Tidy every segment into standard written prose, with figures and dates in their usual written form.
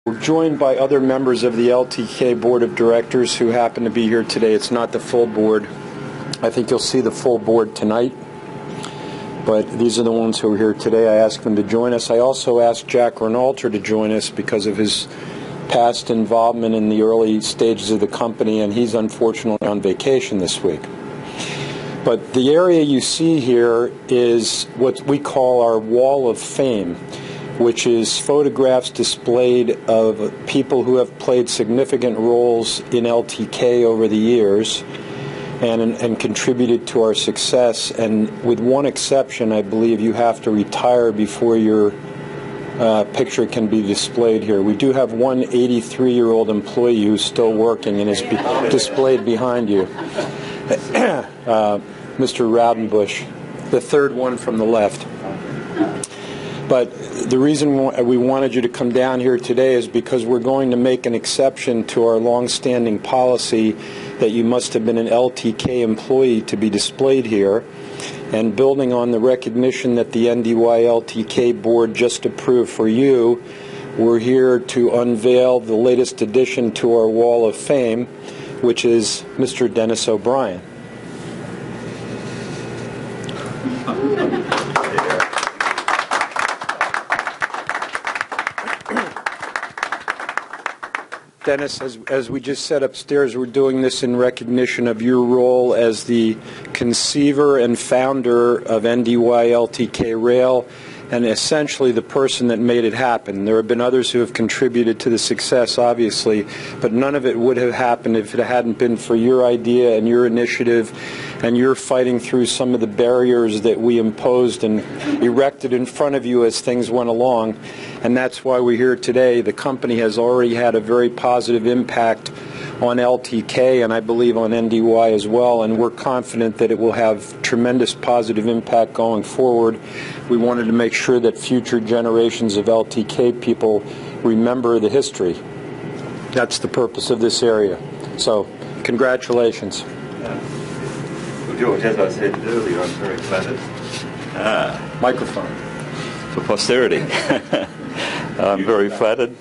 We're joined by other members of the LTK Board of Directors who happen to be here today. It's not the full board. I think you'll see the full board tonight, but these are the ones who are here today. I asked them to join us. I also asked Jack Rinalter to join us because of his past involvement in the early stages of the company, and he's unfortunately on vacation this week. But the area you see here is what we call our Wall of Fame, which is photographs displayed of people who have played significant roles in LTK over the years and contributed to our success. And with one exception, I believe you have to retire before your picture can be displayed here. We do have one 83-year-old employee who's still working and is displayed behind you. Mr. Raudenbush, the third one from the left. But the reason we wanted you to come down here today is because we're going to make an exception to our long-standing policy that you must have been an LTK employee to be displayed here. And building on the recognition that the NDYLTK board just approved for you, we're here to unveil the latest addition to our Wall of Fame, which is Mr. Dennis O'Brien. Dennis, as we just said upstairs, we're doing this in recognition of your role as the conceiver and founder of NDYLTK Rail, and essentially the person that made it happen. There have been others who have contributed to the success, obviously, but none of it would have happened if it hadn't been for your idea and your initiative and your fighting through some of the barriers that we imposed and erected in front of you as things went along. And that's why we're here today. The company has already had a very positive impact on LTK and I believe on NDY as well, and we're confident that it will have tremendous positive impact going forward. We wanted to make sure that future generations of LTK people remember the history. That's the purpose of this area. So, congratulations. Well, George, as I said earlier, I'm very flattered. Microphone. For posterity. I'm very flattered.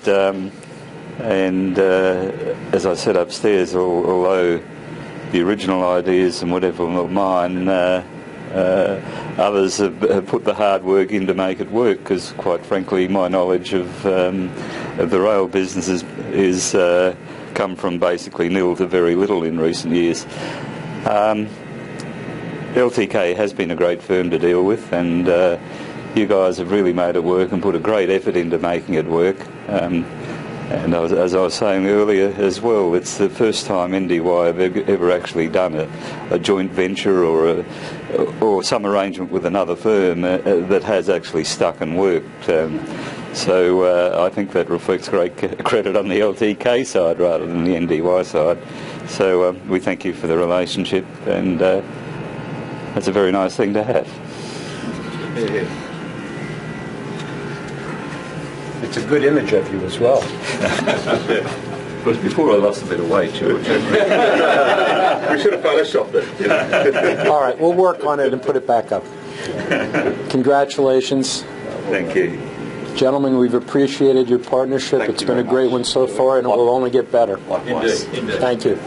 And as I said upstairs, although the original ideas and whatever were mine, others have put the hard work in to make it work, because quite frankly my knowledge of the rail business is come from basically nil to very little in recent years. LTK has been a great firm to deal with, and you guys have really made it work and put a great effort into making it work. And as I was saying earlier as well, it's the first time NDY have ever actually done a joint venture or some arrangement with another firm that has actually stuck and worked. So I think that reflects great credit on the LTK side rather than the NDY side. So we thank you for the relationship, and that's a very nice thing to have. Yeah. It's a good image of you as well. Of course, before I lost a bit of weight, George. We should have photoshopped it. All right, we'll work on it and put it back up. Congratulations. Thank you. Gentlemen, we've appreciated your partnership. It's been a great one so far, and it will only get better. Likewise. Thank you.